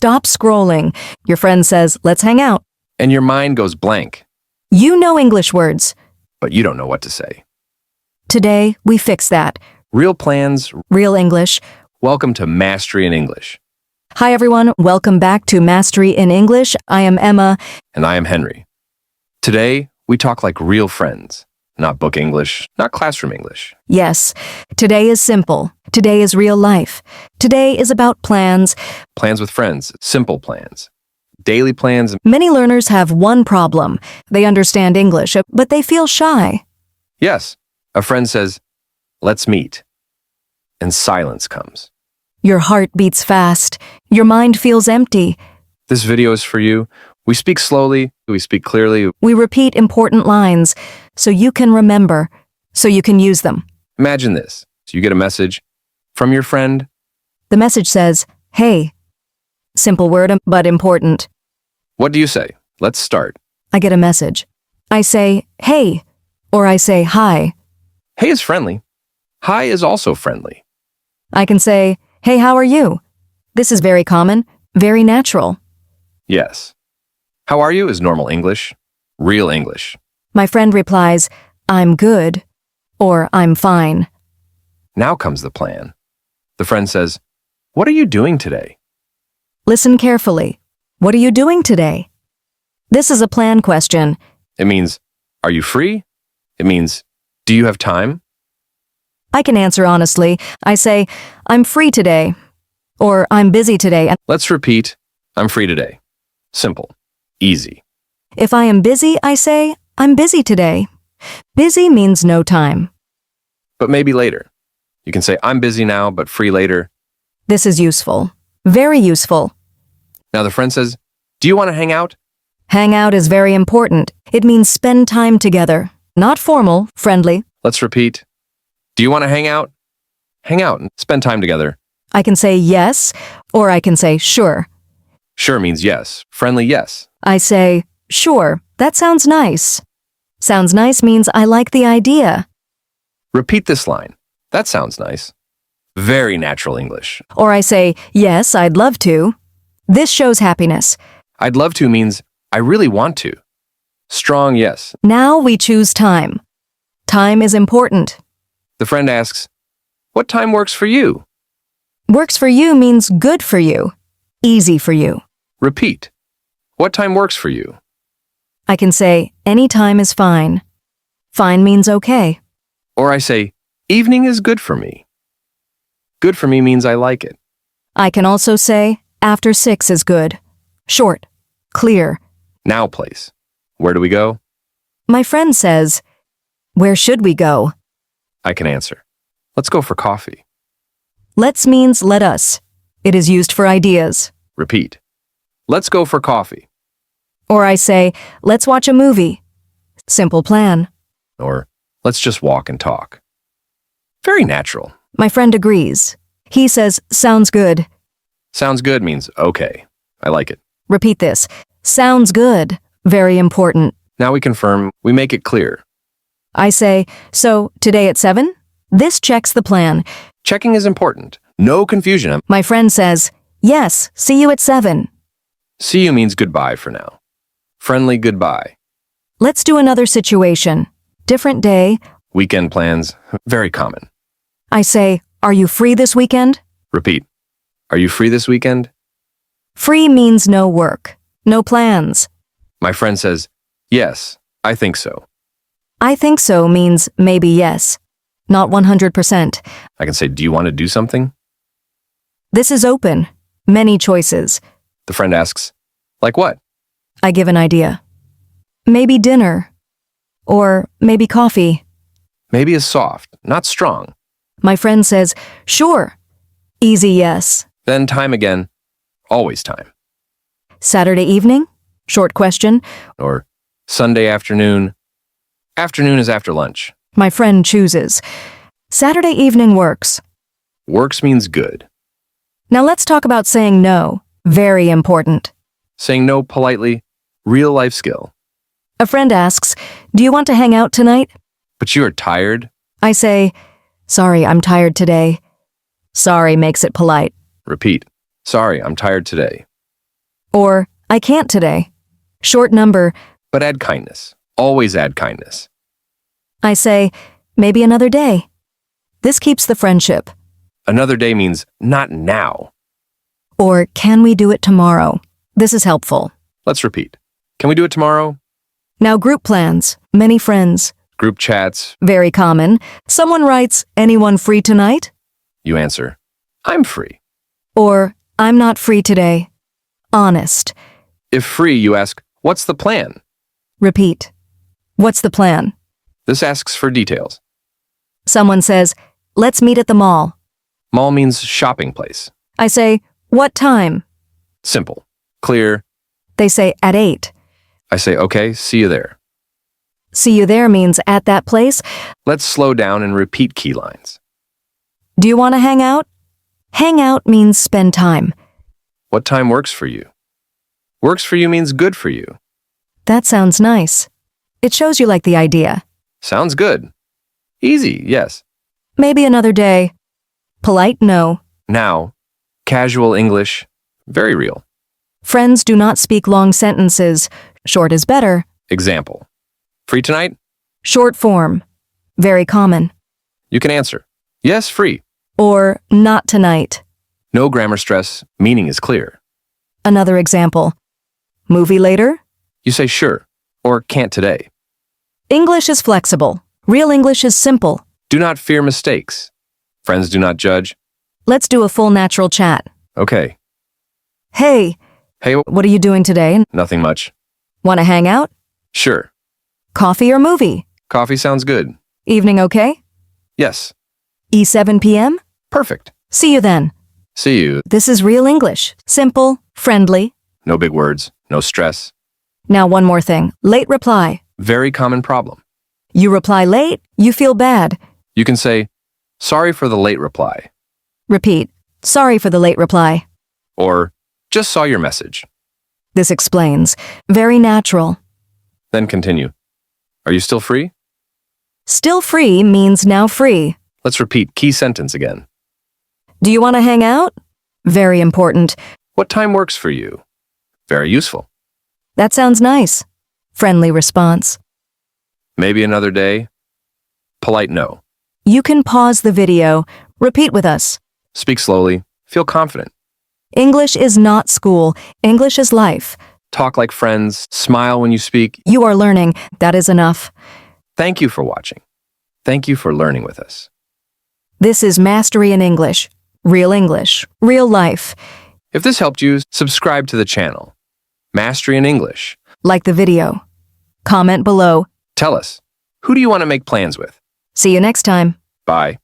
stop scrolling. Your friend says, let's hang out. And your mind goes blank, You know English words. but you don't know what to say. Today, we fix that. Real plans. Real English. Welcome to Mastery in English. Hi everyone, welcome back to Mastery in English. I am Emma. And I am Henry. Today, we talk like real friends. Not book English, not classroom English. Yes, today is simple. Today is real life. Today is about plans. Plans with friends, simple plans. Daily plans. Many learners have one problem. They understand English, but they feel shy. Yes, a friend says, let's meet. And silence comes. Your heart beats fast. Your mind feels empty. This video is for you. We speak slowly, we speak clearly. We repeat important lines so you can remember, so you can use them. Imagine this. So you get a message from your friend. The message says, hey. Simple word, but important. What do you say? Let's start. I get a message. I say, hey, or I say, hi. Hey is friendly. Hi is also friendly. I can say, hey, how are you? This is very common, very natural. Yes. How are you is normal English, real English. My friend replies, I'm good, or I'm fine. Now comes the plan. The friend says, what are you doing today? Listen carefully. What are you doing today? This is a plan question. It means, are you free? It means, do you have time? I can answer honestly. I say, I'm free today, or I'm busy today. Let's repeat, I'm free today. Simple, easy. If I am busy, I say, I'm busy today. Busy means no time. But maybe later. You can say, I'm busy now, but free later. This is useful. Very useful. Now the friend says, do you want to hang out? Hang out is very important. It means spend time together. Not formal, friendly. Let's repeat. Do you want to hang out? Hang out and spend time together. I can say yes, or I can say sure. Sure means yes. Friendly, yes. I say, sure, that sounds nice. Sounds nice means I like the idea. Repeat this line. That sounds nice. Very natural English. Or I say, yes, I'd love to. This shows happiness. I'd love to means I really want to. Strong yes. Now we choose time. Time is important. The friend asks, what time works for you? Works for you means good for you. Easy for you. Repeat. What time works for you? I can say, any time is fine. Fine means okay. Or I say, evening is good for me. Good for me means I like it. I can also say, after 6 is good. Short. Clear. Now place. Where do we go? My friend says, where should we go? I can answer. Let's go for coffee. Let's means let us. It is used for ideas. Repeat. Let's go for coffee. Or I say, let's watch a movie. Simple plan. Or let's just walk and talk. Very natural. My friend agrees. He says, sounds good. Sounds good means okay. I like it. Repeat this. Sounds good. Very important. Now we confirm, we make it clear. I say, so today at 7? This checks the plan. Checking is important. No confusion. My friend says, yes, see you at 7. See you means goodbye for now. Friendly goodbye. Let's do another situation. Different day. Weekend plans, very common. I say, are you free this weekend? Repeat. Are you free this weekend? Free means no work. No plans. My friend says, yes, I think so. I think so means maybe yes. Not 100%. I can say, do you want to do something? This is open. Many choices. The friend asks, like what? I give an idea. Maybe dinner. Or maybe coffee. Maybe is soft, not strong. My friend says, sure. Easy yes. Then time again. Always time. Saturday evening? Short question. Or Sunday afternoon. Afternoon is after lunch. My friend chooses. Saturday evening works. Works means good. Now let's talk about saying no. Very important. Saying no politely, real life skill. A friend asks, do you want to hang out tonight? But you are tired? I say, sorry, I'm tired today. Sorry makes it polite. Repeat. Sorry, I'm tired today. Or, I can't today. Short number, But add kindness. Always add kindness. I say, maybe another day. This keeps the friendship. Another day means not now. Or, can we do it tomorrow? This is helpful. Let's repeat. Can we do it tomorrow? Now, group plans, many friends, Group chats. very common. Someone writes, anyone free tonight? You answer, I'm free. Or, I'm not free today. Honest. If free, you ask, what's the plan? Repeat. What's the plan? This asks for details. Someone says, let's meet at the mall. Mall means shopping place. I say, what time? Simple. Clear. They say, at 8. I say, okay, see you there. See you there means at that place. Let's slow down and repeat key lines. Do you want to hang out? Hang out means spend time. What time works for you? Works for you means good for you. That sounds nice. It shows you like the idea. Sounds good. Easy, yes. Maybe another day. Polite, no. Now, casual English, very real. Friends do not speak long sentences. Short is better. Example. Free tonight? Short form. Very common. You can answer, yes, free. Or not tonight. No grammar stress, meaning is clear. Another example. Movie later? You say sure, or can't today. English is flexible. Real English is simple. Do not fear mistakes. Friends do not judge. Let's do a full natural chat. Okay. Hey, Hey, what are you doing today? nothing much. Want to hang out? Sure. Coffee or movie? Coffee sounds good. Evening okay? Yes. E7 p.m.? Perfect. See you then. See you. This is real English. Simple, friendly. No big words. No stress. Now one more thing. Late reply. Very common problem. You reply late, you feel bad. You can say, sorry for the late reply. Repeat. Sorry for the late reply. Or, just saw your message. This explains. Very natural. Then continue. Are you still free? Still free means now free. Let's repeat key sentence again. Do you want to hang out? Very important. What time works for you? Very useful. That sounds nice. Friendly response. Maybe another day? Polite no. You can pause the video. Repeat with us. Speak slowly. Feel confident. English is not school. English is life. Talk like friends. Smile when you speak. You are learning. That is enough. Thank you for watching. Thank you for learning with us. This is Mastery in English. Real English. Real life. If this helped you, subscribe to the channel. Mastery in English. Like the video. Comment below. Tell us, who do you want to make plans with? See you next time. Bye.